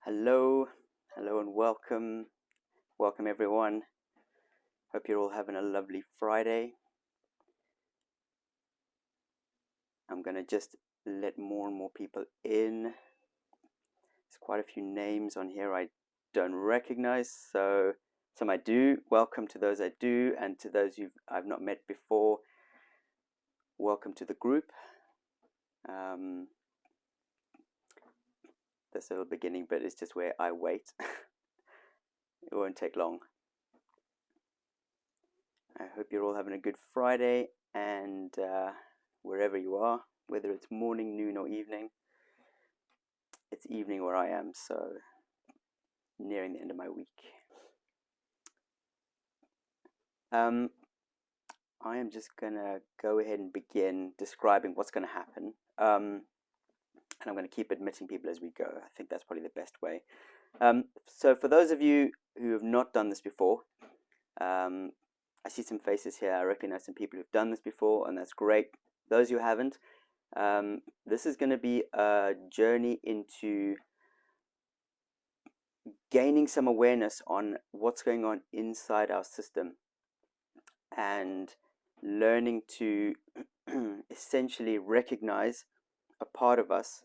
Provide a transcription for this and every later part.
Hello, hello and welcome. Welcome everyone. Hope you're all having a lovely Friday. I'm going to just let more and more people in. There's quite a few names on here I don't recognize, so some I do. Welcome to those I do, and to those I've not met before, welcome to the group. This little beginning bit is just where I wait. It won't take long. I hope you're all having a good Friday, and wherever you are, whether it's morning, noon, or evening. It's evening where I am, so nearing the end of my week. I am just gonna go ahead and begin describing what's going to happen, and I'm going to keep admitting people as we go. I think that's probably the best way. So for those of you who have not done this before, I see some faces here. I recognize some people who've done this before, and that's great. Those who haven't, this is going to be a journey into gaining some awareness on what's going on inside our system and learning to essentially recognize a part of us,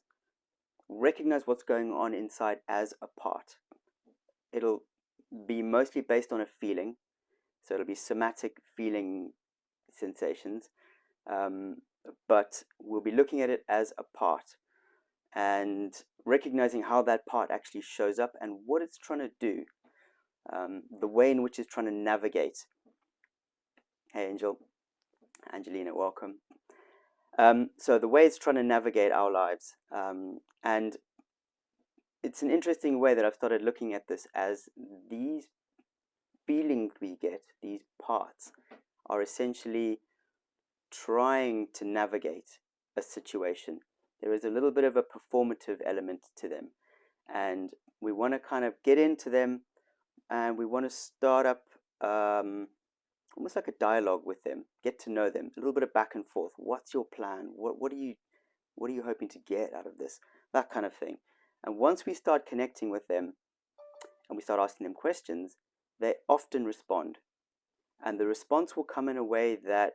recognize what's going on inside as a part. It'll be mostly based on a feeling, so it'll be somatic feeling sensations, but we'll be looking at it as a part and recognizing how that part actually shows up and what it's trying to do, the way in which it's trying to navigate. Hey Angelina, welcome. So the way it's trying to navigate our lives, and it's an interesting way that I've started looking at this, as these feelings we get, these parts, are essentially trying to navigate a situation. There is a little bit of a performative element to them, and we want to kind of get into them, and we want to start up almost like a dialogue with them, get to know them, a little bit of back and forth. What's your plan? What are you hoping to get out of this? That kind of thing. And once we start connecting with them and we start asking them questions, they often respond. And the response will come in a way that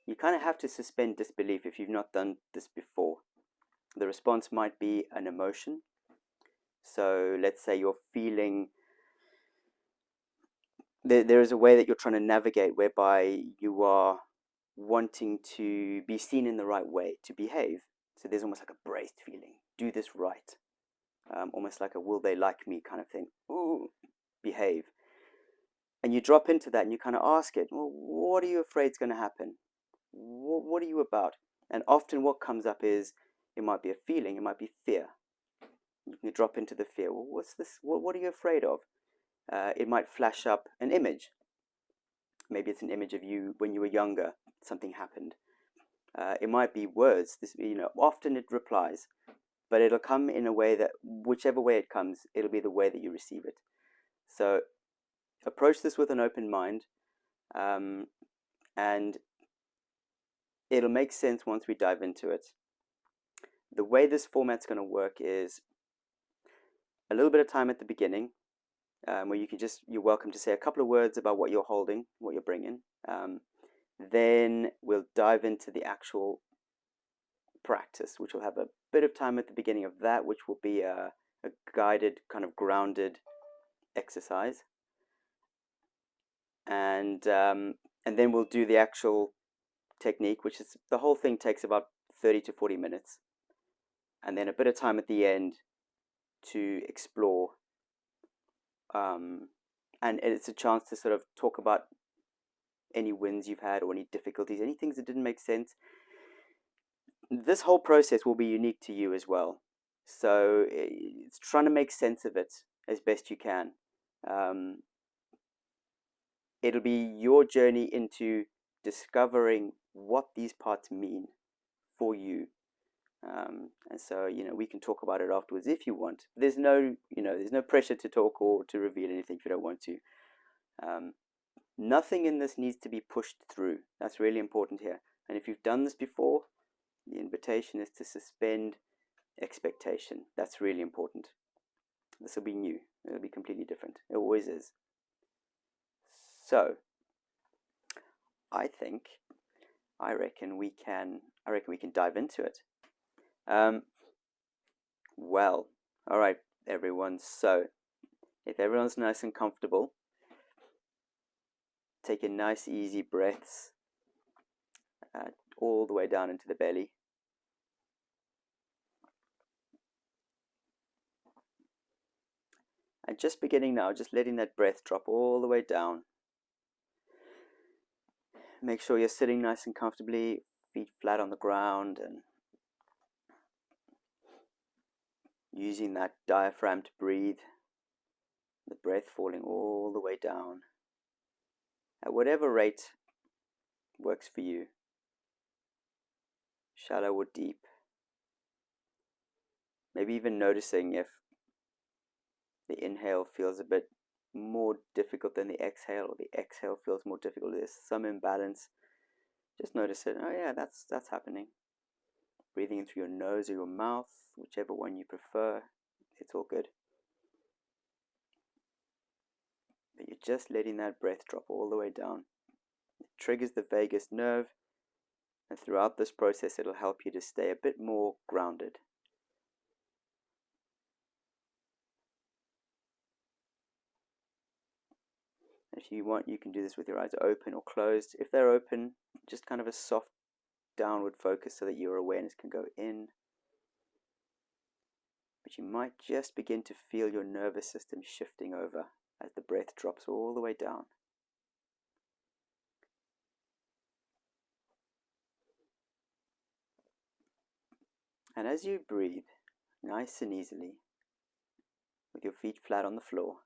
you kind of have to suspend disbelief if you've not done this before. The response might be an emotion. So let's say you're feeling, there is a way that you're trying to navigate whereby you are wanting to be seen in the right way, to behave. So there's almost like a braced feeling. Do this right. Almost like a will they like me kind of thing. Ooh, behave. And you drop into that and you kind of ask it, well, what are you afraid is going to happen? What are you about? And often what comes up is, it might be a feeling, it might be fear. You can drop into the fear. Well, what's this? What are you afraid of? It might flash up an image. Maybe it's an image of you when you were younger, something happened. It might be words. Often it replies, but it'll come in a way that, whichever way it comes, it'll be the way that you receive it. So approach this with an open mind, and it'll make sense once we dive into it. The way this format's going to work is a little bit of time at the beginning, where you're welcome to say a couple of words about what you're holding, what you're bringing. Then we'll dive into the actual practice, which will have a bit of time at the beginning of that, which will be a guided, kind of grounded exercise. And then we'll do the actual technique, which is, the whole thing takes about 30 to 40 minutes. And then a bit of time at the end to explore. And it's a chance to sort of talk about any wins you've had or any difficulties, any things that didn't make sense. This whole process will be unique to you as well. So it's trying to make sense of it as best you can. It'll be your journey into discovering what these parts mean for you. And so, we can talk about it afterwards if you want. There's no pressure to talk or to reveal anything if you don't want to. Nothing in this needs to be pushed through. That's really important here. And if you've done this before, the invitation is to suspend expectation. That's really important. This will be new. It'll be completely different. It always is. So, I reckon we can dive into it. Well, all right, everyone. So, if everyone's nice and comfortable, take a nice, easy breaths all the way down into the belly. And just beginning now, just letting that breath drop all the way down. Make sure you're sitting nice and comfortably, feet flat on the ground, and using that diaphragm to breathe. The breath falling all the way down at whatever rate works for you, shallow or deep. Maybe even noticing if the inhale feels a bit more difficult than the exhale, or the exhale feels more difficult. There's some imbalance. Just notice it. Oh yeah, that's happening. Breathing in through your nose or your mouth, whichever one you prefer, it's all good. But you're just letting that breath drop all the way down. It triggers the vagus nerve, and throughout this process it'll help you to stay a bit more grounded. If you want, you can do this with your eyes open or closed. If they're open, just kind of a soft downward focus so that your awareness can go in. But you might just begin to feel your nervous system shifting over as the breath drops all the way down. And as you breathe, nice and easily, with your feet flat on the floor,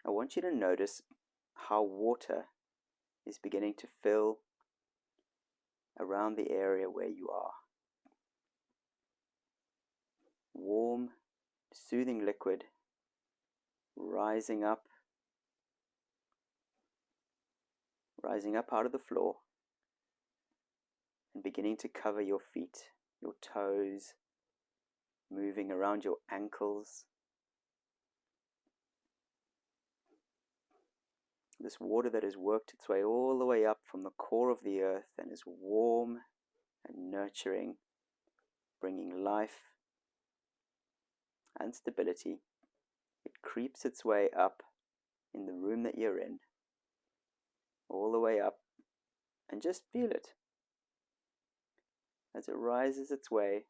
I want you to notice how water is beginning to fill around the area where you are. Warm, soothing liquid rising up out of the floor and beginning to cover your feet, your toes, moving around your ankles. This water that has worked its way all the way up from the core of the earth and is warm and nurturing, bringing life and stability. It creeps its way up in the room that you're in, all the way up, and just feel it as it rises its way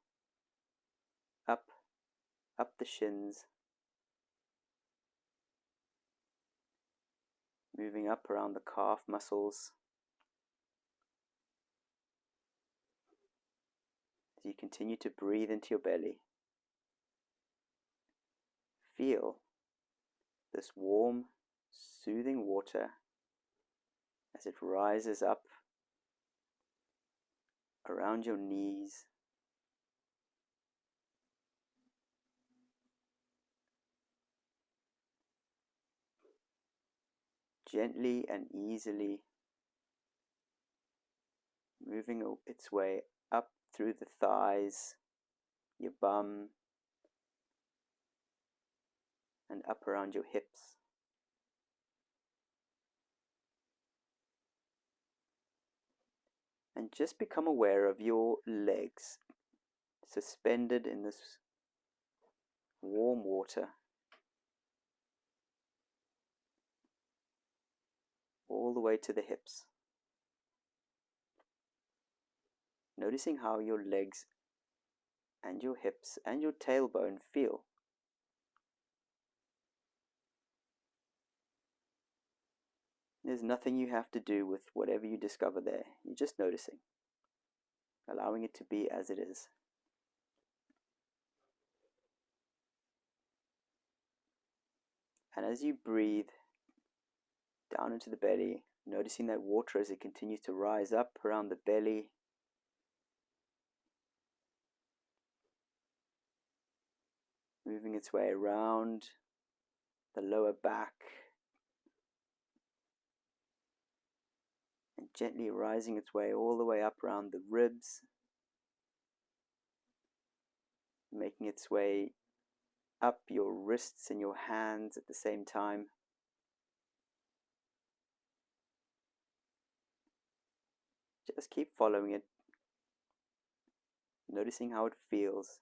up the shins, moving up around the calf muscles. As you continue to breathe into your belly, feel this warm, soothing water as it rises up around your knees, gently and easily moving its way up through the thighs, your bum, and up around your hips. And just become aware of your legs suspended in this warm water, all the way to the hips. Noticing how your legs and your hips and your tailbone feel. There's nothing you have to do with whatever you discover there. You're just noticing, allowing it to be as it is. And as you breathe down into the belly, noticing that water as it continues to rise up around the belly, moving its way around the lower back, and gently rising its way all the way up around the ribs, making its way up your wrists and your hands at the same time. Just keep following it, noticing how it feels.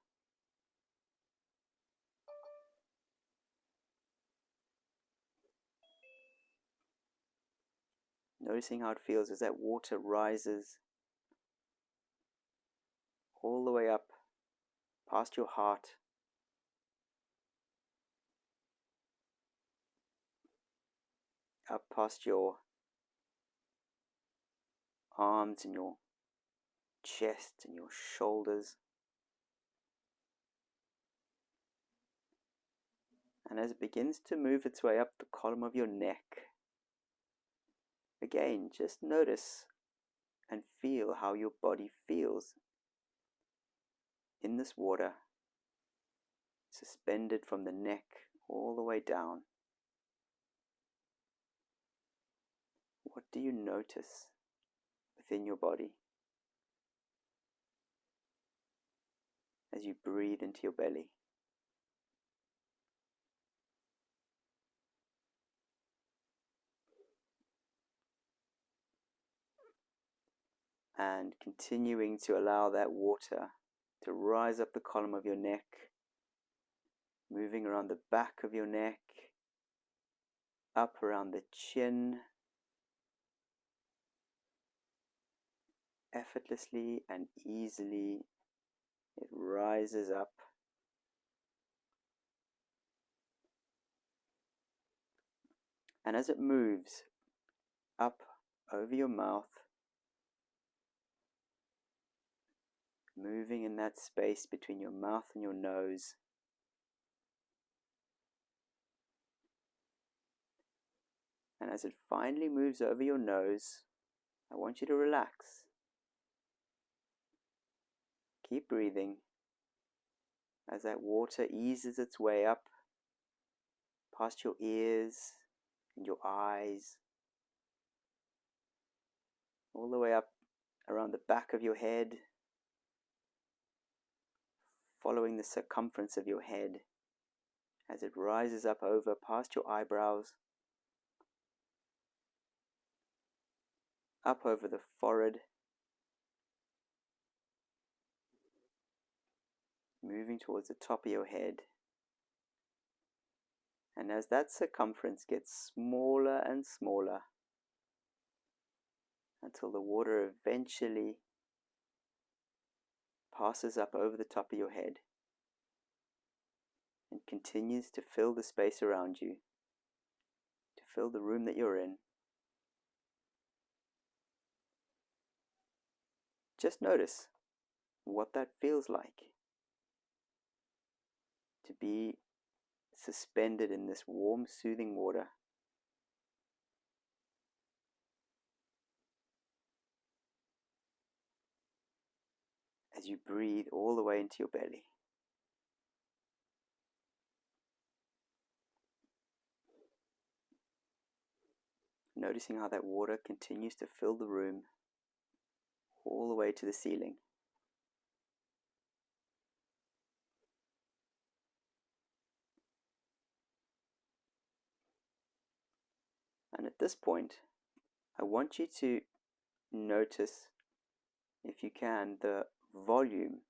Noticing how it feels as that water rises all the way up past your heart, up past your arms and your chest and your shoulders. And as it begins to move its way up the column of your neck, again, just notice and feel how your body feels in this water, suspended from the neck all the way down. What do you notice within your body as you breathe into your belly? And continuing to allow that water to rise up the column of your neck, moving around the back of your neck, up around the chin, effortlessly and easily it rises up. And as it moves up over your mouth, moving in that space between your mouth and your nose, and as it finally moves over your nose, I want you to relax. Keep breathing as that water eases its way up past your ears and your eyes, all the way up around the back of your head, following the circumference of your head as it rises up over past your eyebrows, up over the forehead, moving towards the top of your head. And as that circumference gets smaller and smaller, until the water eventually passes up over the top of your head and continues to fill the space around you, to fill the room that you're in. Just notice what that feels like to be suspended in this warm, soothing water. As you breathe all the way into your belly. Noticing how that water continues to fill the room all the way to the ceiling. And at this point, I want you to notice, if you can, the volume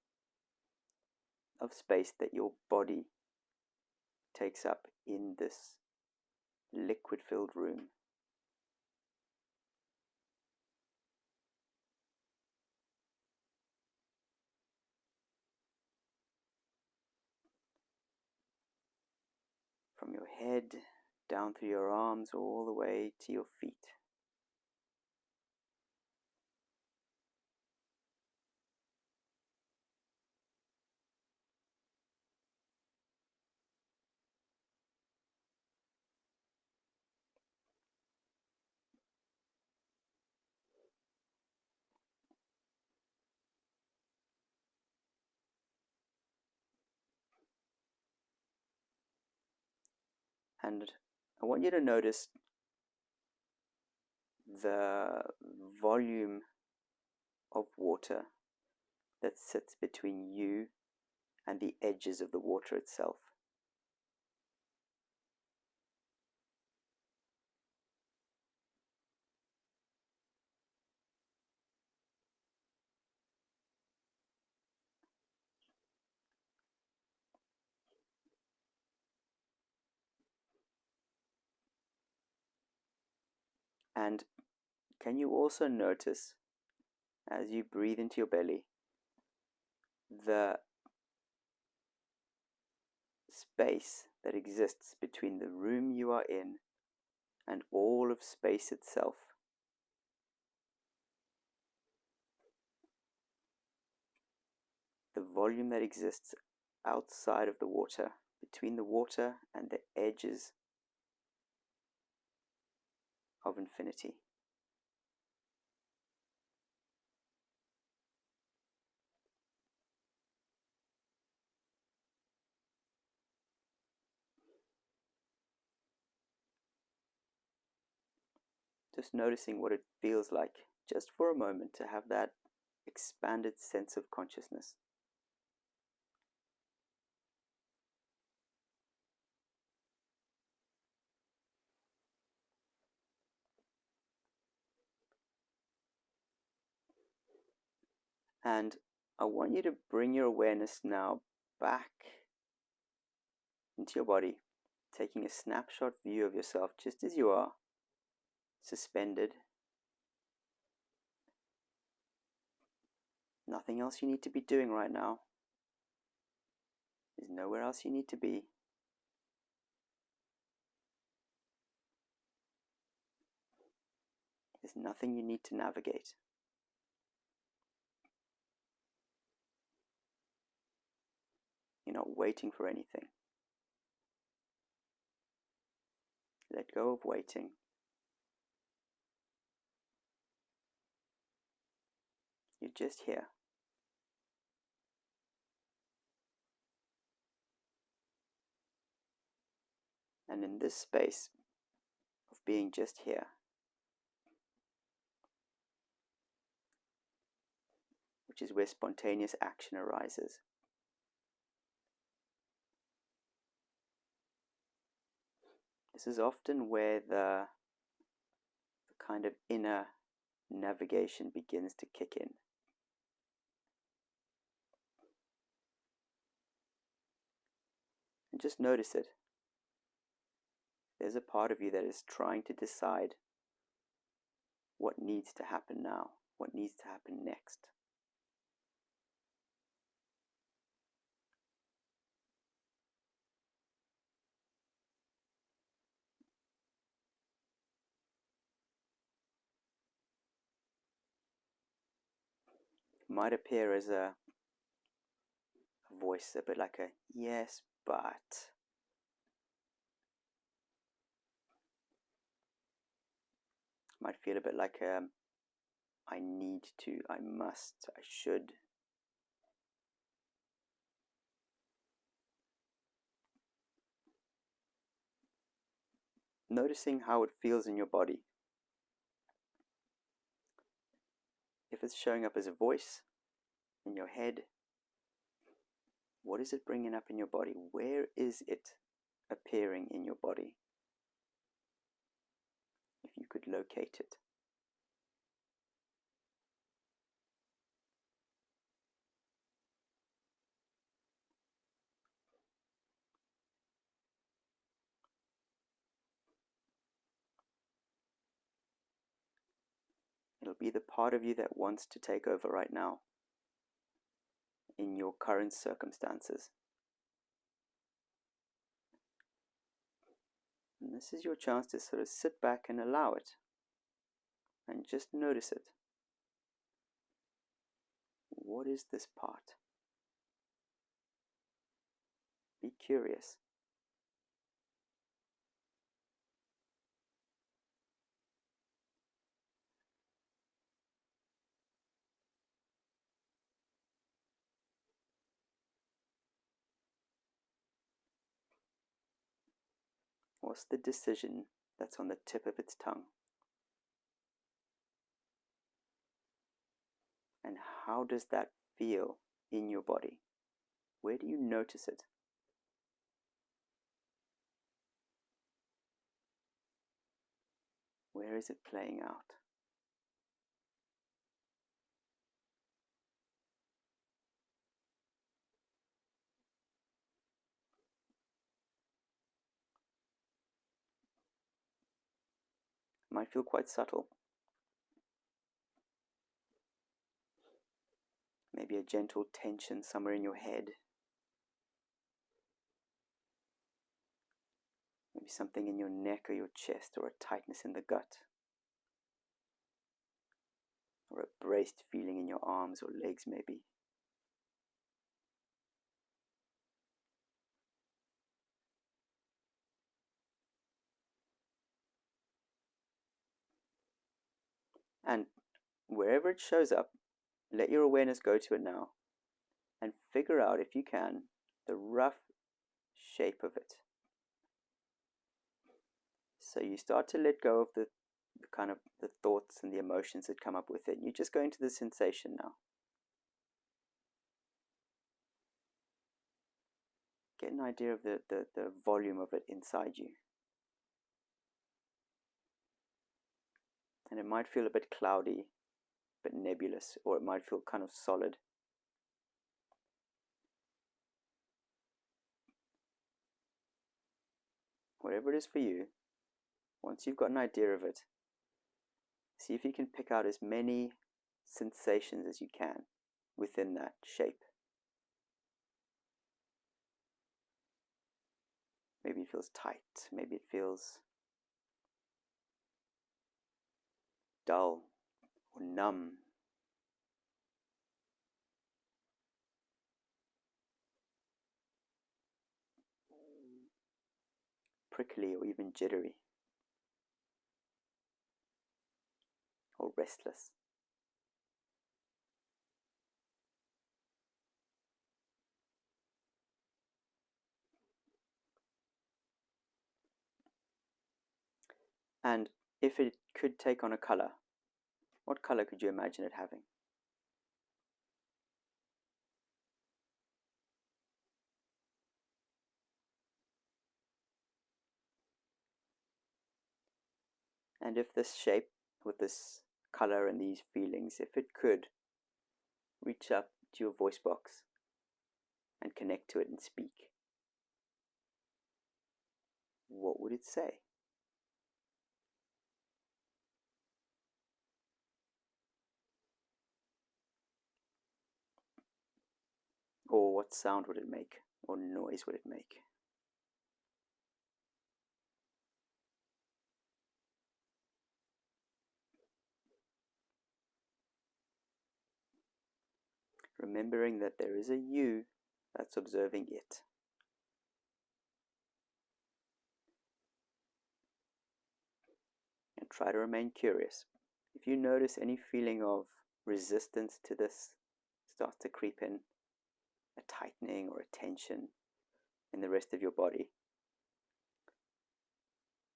of space that your body takes up in this liquid-filled room. From your head, down through your arms, all the way to your feet. And I want you to notice the volume of water that sits between you and the edges of the water itself. And can you also notice, as you breathe into your belly, the space that exists between the room you are in and all of space itself? The volume that exists outside of the water, between the water and the edges of infinity. Just noticing what it feels like, just for a moment, to have that expanded sense of consciousness. And I want you to bring your awareness now back into your body, taking a snapshot view of yourself just as you are, suspended. Nothing else you need to be doing right now. There's nowhere else you need to be. There's nothing you need to navigate. You're not waiting for anything. Let go of waiting. You're just here. And in this space of being just here, which is where spontaneous action arises, this is often where the kind of inner navigation begins to kick in. And just notice it. There's a part of you that is trying to decide what needs to happen now, what needs to happen next. It might appear as a voice, a bit like a yes, but. Might feel a bit like I need to, I must, I should. Noticing how it feels in your body. If it's showing up as a voice in your head, what is it bringing up in your body? Where is it appearing in your body? If you could locate it. It'll be the part of you that wants to take over right now in your current circumstances. And this is your chance to sort of sit back and allow it and just notice it. What is this part? Be curious. What's the decision that's on the tip of its tongue? And how does that feel in your body? Where do you notice it? Where is it playing out? might feel quite subtle. Maybe a gentle tension somewhere in your head. Maybe something in your neck or your chest, or a tightness in the gut, or a braced feeling in your arms or legs maybe. And wherever it shows up, let your awareness go to it now and figure out, if you can, the rough shape of it. So you start to let go of the kind of the thoughts and the emotions that come up with it. You just go into the sensation now. Get an idea of the volume of it inside you. And it might feel a bit cloudy, a bit nebulous, or it might feel kind of solid. Whatever it is for you, once you've got an idea of it, see if you can pick out as many sensations as you can within that shape. Maybe it feels tight, maybe it feels dull or numb. Prickly or even jittery. Or restless. And if it could take on a color, what color could you imagine it having? And if this shape with this color and these feelings, if it could reach up to your voice box and connect to it and speak, what would it say? Or what sound would it make? Or noise would it make? Remembering that there is a you that's observing it. And try to remain curious. If you notice any feeling of resistance to this starts to creep in, a tightening or a tension in the rest of your body,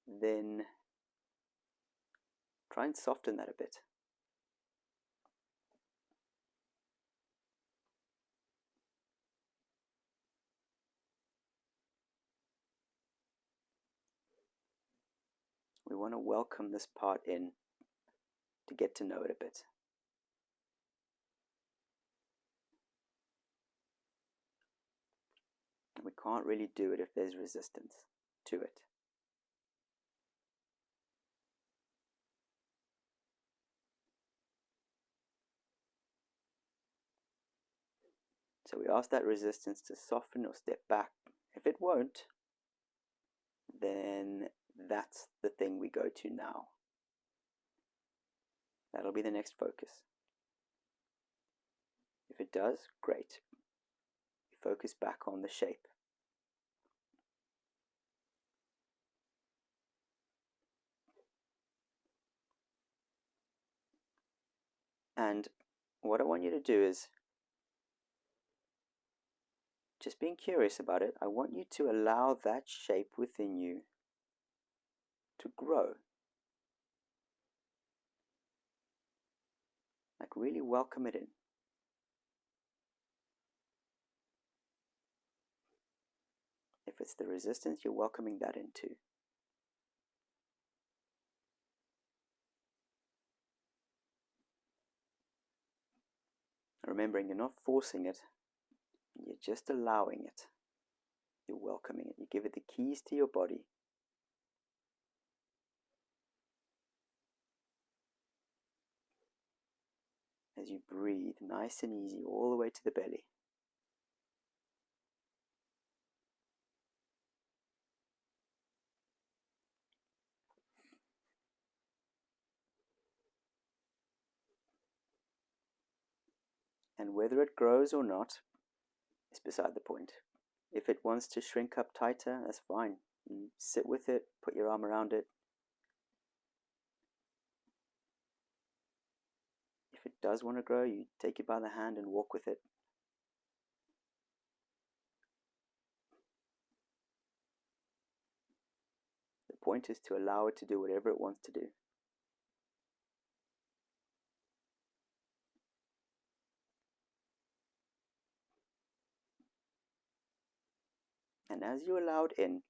then try and soften that a bit. We want to welcome this part in to get to know it a bit. And we can't really do it if there's resistance to it. So we ask that resistance to soften or step back. If it won't, then that's the thing we go to now. That'll be the next focus. If it does, great. We focus back on the shape. And what I want you to do is, just being curious about it, I want you to allow that shape within you to grow. Like, really welcome it in. If it's the resistance, you're welcoming that in too. Remembering you're not forcing it, you're just allowing it. You're welcoming it. You give it the keys to your body. as you breathe nice and easy all the way to the belly. And whether it grows or not is beside the point. If it wants to shrink up tighter, that's fine. You sit with it, put your arm around it. If it does want to grow, you take it by the hand and walk with it. The point is to allow it to do whatever it wants to do. And as you allow it in,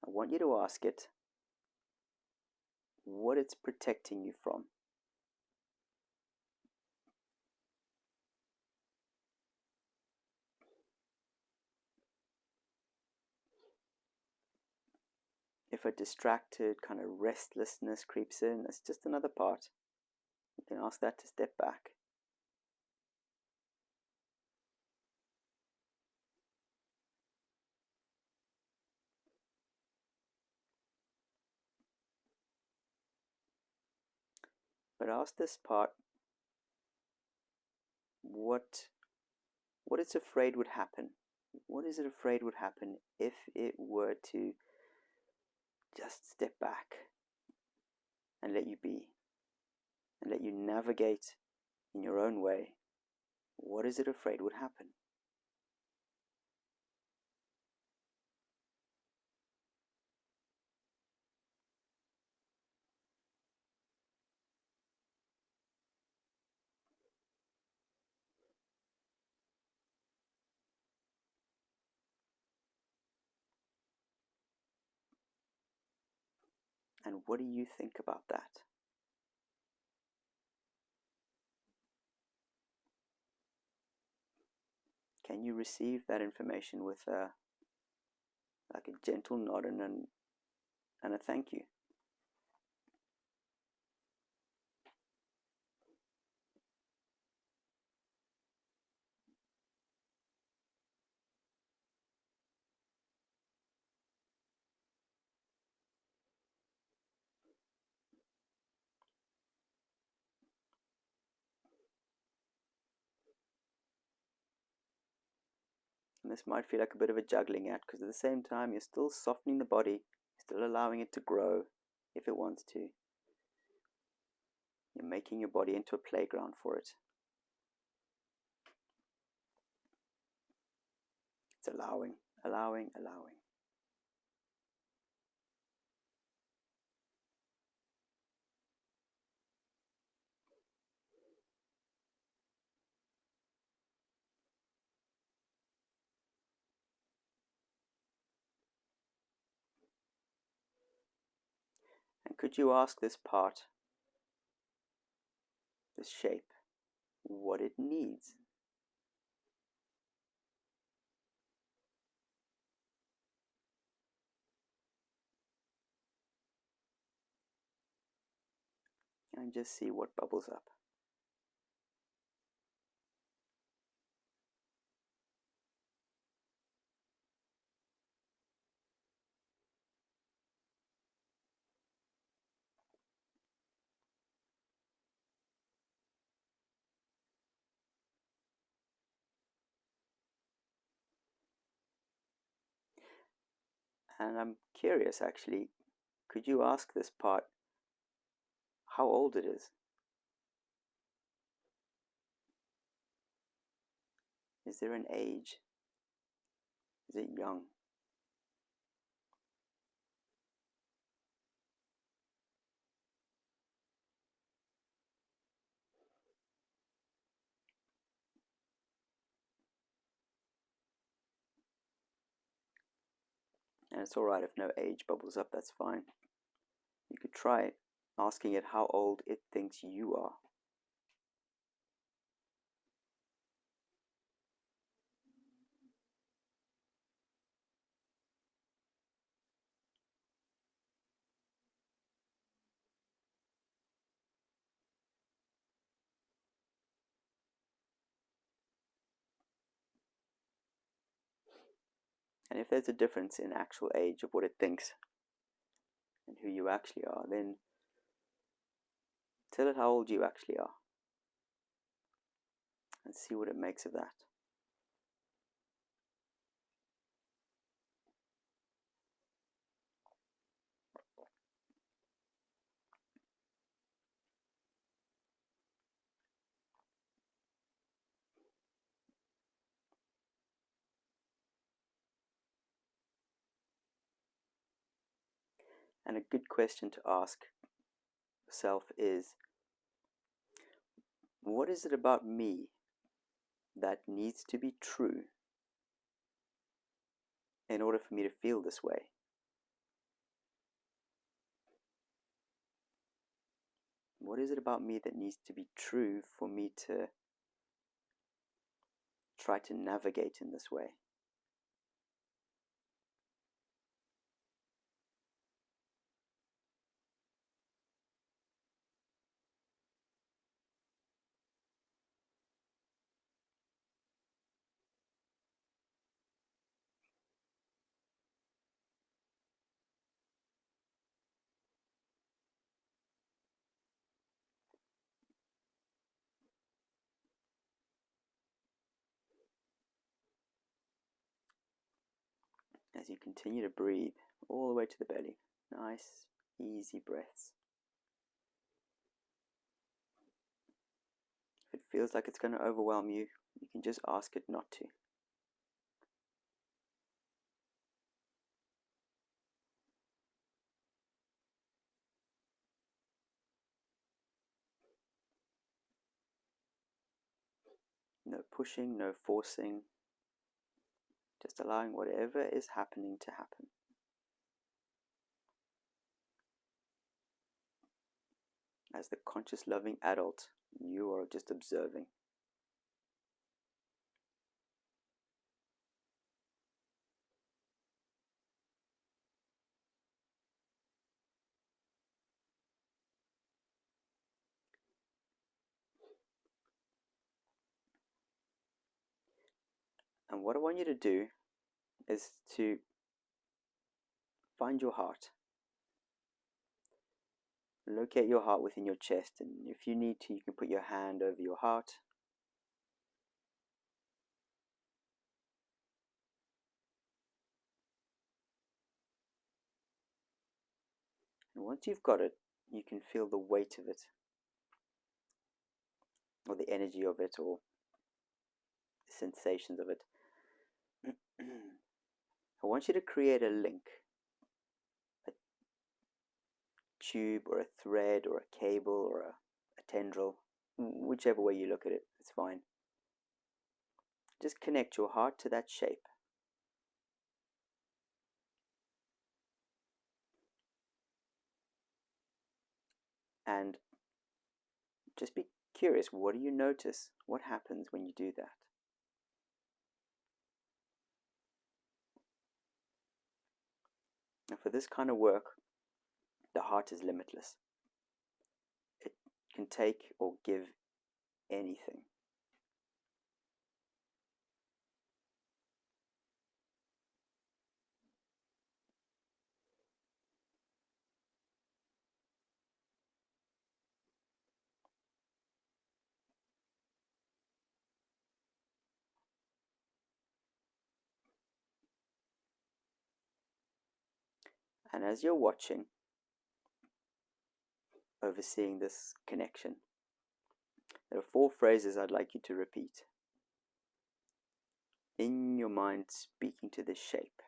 I want you to ask it what it's protecting you from. If a distracted kind of restlessness creeps in, that's just another part. You can ask that to step back. But ask this part what it's afraid would happen. What is it afraid would happen if it were to just step back and let you be and let you navigate in your own way? What is it afraid would happen? And what do you think about that? Can you receive that information with a gentle nod and a thank you? And this might feel like a bit of a juggling act because at the same time you're still softening the body, still allowing it to grow if it wants to. You're making your body into a playground for it. It's allowing, allowing, allowing. And could you ask this part, this shape, what it needs? And just see what bubbles up. And I'm curious actually, could you ask this part how old it is? Is there an age? Is it young? And it's alright if no age bubbles up, that's fine. You could try asking it how old it thinks you are. And if there's a difference in actual age of what it thinks and who you actually are, then tell it how old you actually are and see what it makes of that. And a good question to ask yourself is, what is it about me that needs to be true in order for me to feel this way? What is it about me that needs to be true for me to try to navigate in this way? As you continue to breathe all the way to the belly, nice, easy breaths. If it feels like it's going to overwhelm you, you can just ask it not to. No pushing, no forcing, just allowing whatever is happening to happen. As the conscious, loving adult, you are just observing. And what I want you to do is to find your heart. Locate your heart within your chest, and if you need to, you can put your hand over your heart. And once you've got it, you can feel the weight of it, or the energy of it, or the sensations of it. I want you to create a link, a tube or a thread or a cable or a tendril, whichever way you look at it, it's fine. Just connect your heart to that shape. And just be curious, what do you notice? What happens when you do that? Now, for this kind of work, the heart is limitless. It can take or give anything. And as you're watching, overseeing this connection, there are 4 phrases I'd like you to repeat. In your mind, speaking to this shape,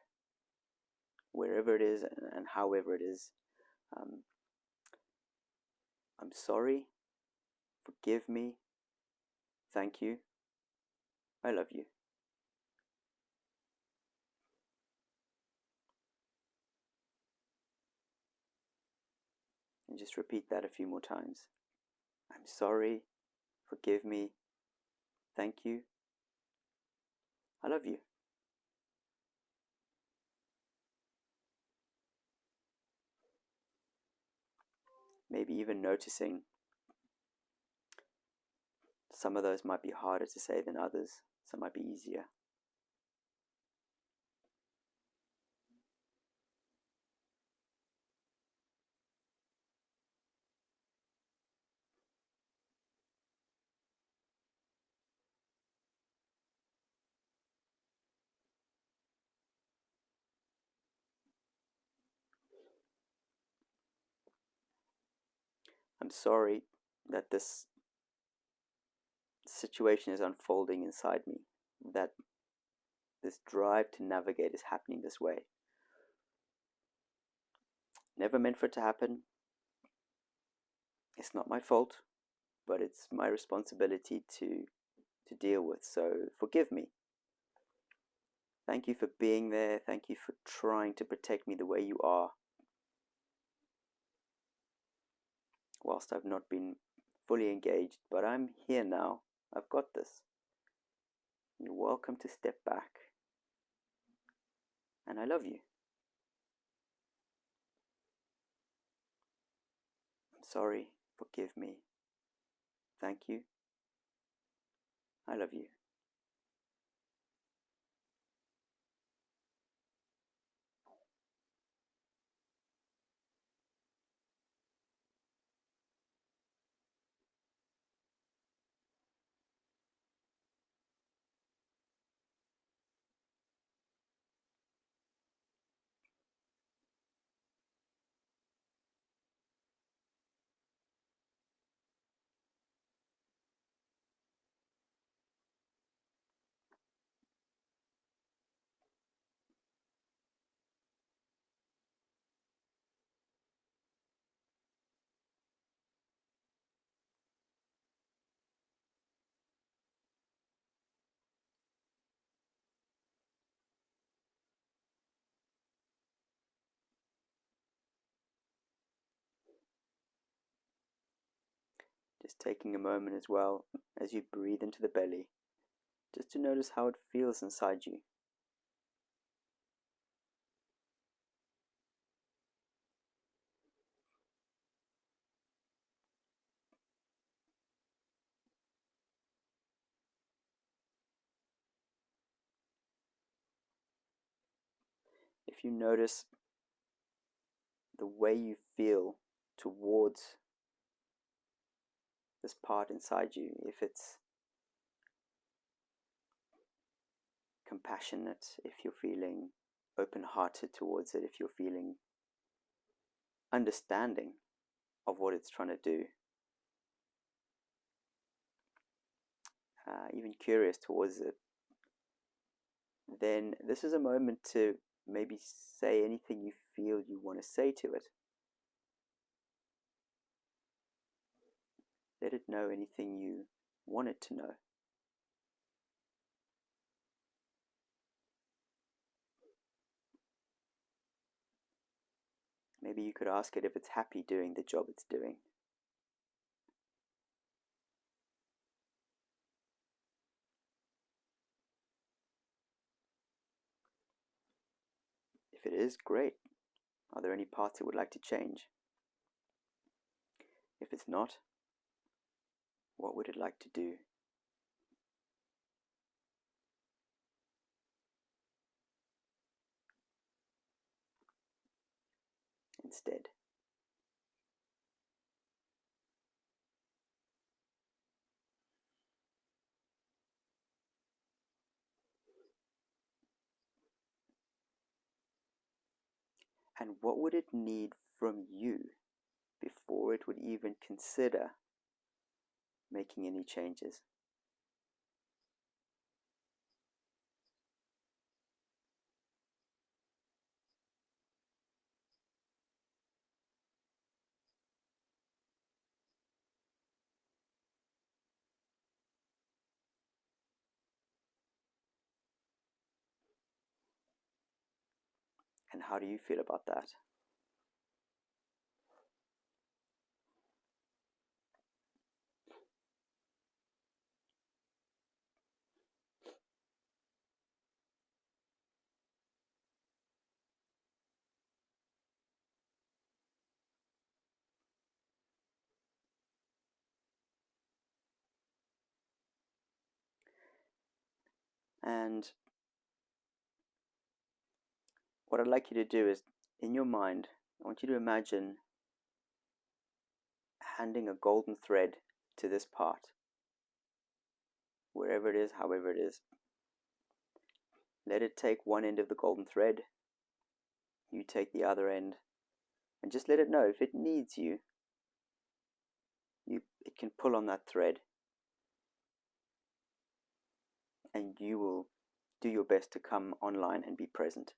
wherever it is and however it is. I'm sorry, forgive me, thank you, I love you. And just repeat that a few more times. I'm sorry, forgive me, thank you, I love you. Maybe even noticing some of those might be harder to say than others, some might be easier. I'm sorry that this situation is unfolding inside me, that this drive to navigate is happening this way. Never meant for it to happen. It's not my fault, but it's my responsibility to deal with. So forgive me. Thank you for being there. Thank you for trying to protect me the way you are. Whilst I've not been fully engaged, but I'm here now. I've got this. You're welcome to step back. And I love you. I'm sorry. Forgive me. Thank you. I love you. Just taking a moment as well as you breathe into the belly, just to notice how it feels inside you. If you notice the way you feel towards this part inside you, if it's compassionate, if you're feeling open-hearted towards it, if you're feeling understanding of what it's trying to do, even curious towards it, then this is a moment to maybe say anything you feel you want to say to it. Let it know anything you want it to know. Maybe you could ask it if it's happy doing the job it's doing. If it is, great. Are there any parts it would like to change? If it's not, what would it like to do? Instead. And what would it need from you before it would even consider making any changes? And how do you feel about that? And what I'd like you to do is, in your mind, I want you to imagine handing a golden thread to this part, wherever it is, however it is. Let it take one end of the golden thread, you take the other end, and just let it know if it needs you, it can pull on that thread, and you will do your best to come online and be present,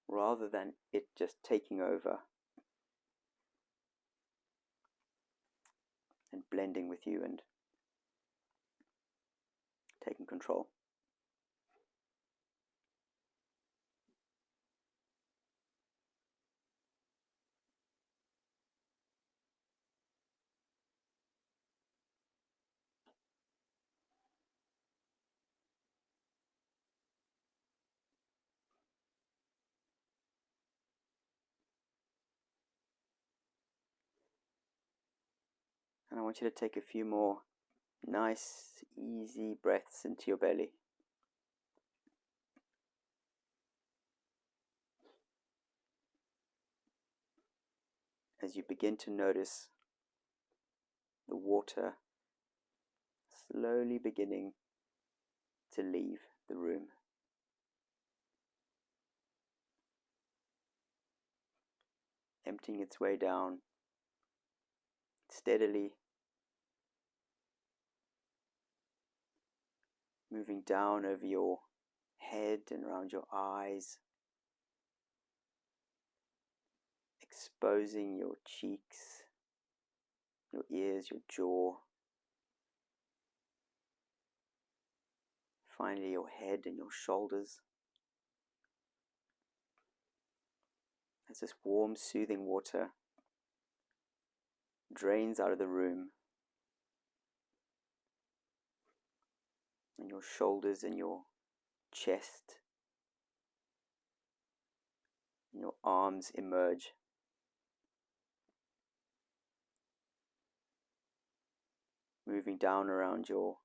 rather than it just taking over and blending with you and taking control. And I want you to take a few more nice, easy breaths into your belly. As you begin to notice the water slowly beginning to leave the room. Emptying its way down steadily, moving down over your head and around your eyes, exposing your cheeks, your ears, your jaw, finally your head and your shoulders. As this warm, soothing water drains out of the room, and your shoulders and your chest and your arms emerge. Moving down around your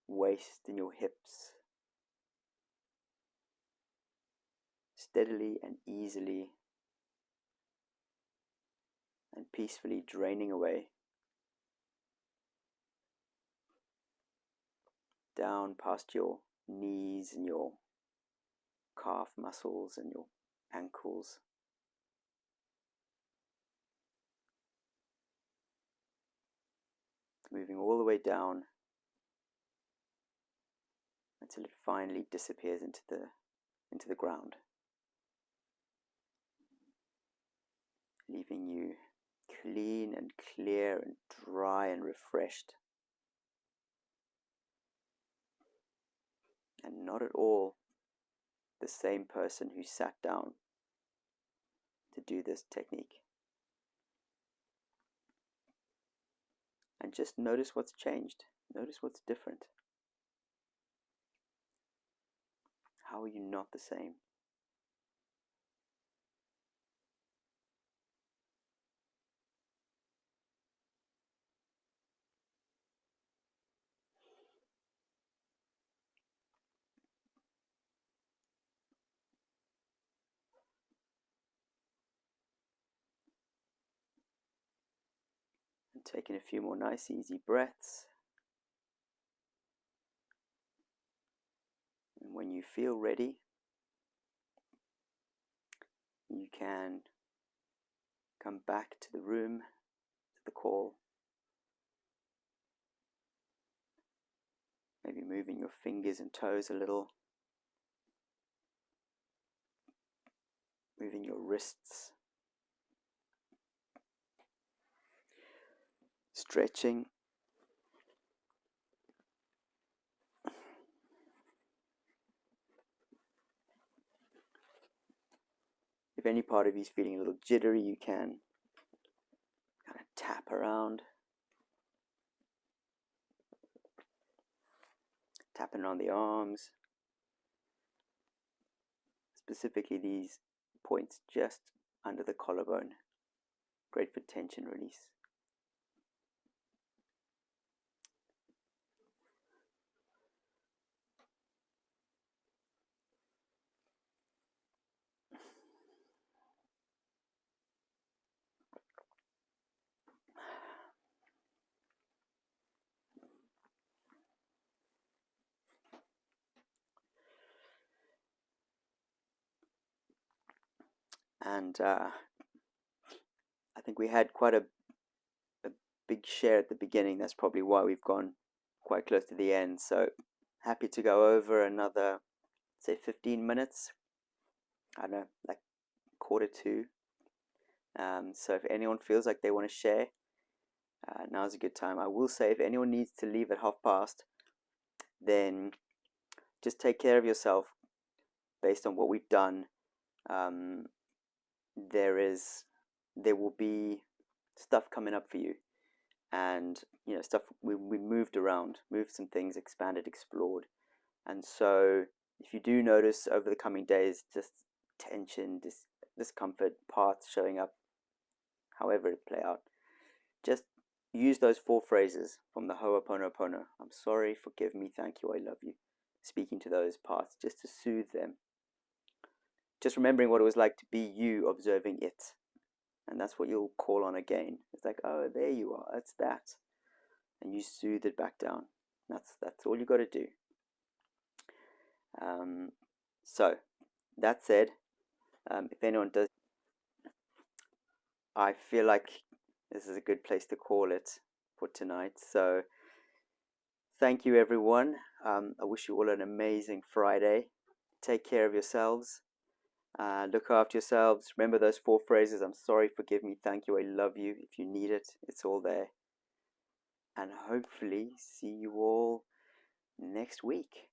waist and your hips, steadily and easily and peacefully draining away. Down past your knees and your calf muscles and your ankles. Moving all the way down until it finally disappears into the ground, leaving you clean and clear and dry and refreshed, and not at all the same person who sat down to do this technique. And just notice what's changed. Notice what's different. How are you not the same? And taking a few more nice, easy breaths. And when you feel ready, you can come back to the room, to the call. Maybe moving your fingers and toes a little. Moving your wrists. Stretching. If any part of you is feeling a little jittery, you can kind of tap around. Tapping on the arms. Specifically these points just under the collarbone. Great for tension release. And I think we had quite a big share at the beginning. That's probably why we've gone quite close to the end. So happy to go over another, say, 15 minutes. I don't know, like quarter to. So if anyone feels like they want to share, now's a good time. I will say if anyone needs to leave at 1:30, then just take care of yourself based on what we've done. Um, there will be stuff coming up for you, and stuff we moved around, moved some things, expanded, explored. And so if you do notice over the coming days just tension, discomfort, parts showing up, however it play out, just use those 4 phrases from the Ho'oponopono. I'm sorry, forgive me, thank you, I love you. Speaking to those parts just to soothe them. Just remembering what it was like to be you observing it. And that's what you'll call on again. It's like, oh, there you are, it's that. And you soothe it back down. That's all you got to do. So, that said, if anyone does, I feel like this is a good place to call it for tonight. So, thank you, everyone. I wish you all an amazing Friday. Take care of yourselves. Look after yourselves. Remember those 4 phrases. I'm sorry, forgive me, thank you, I love you. If you need it, it's all there. And hopefully see you all next week.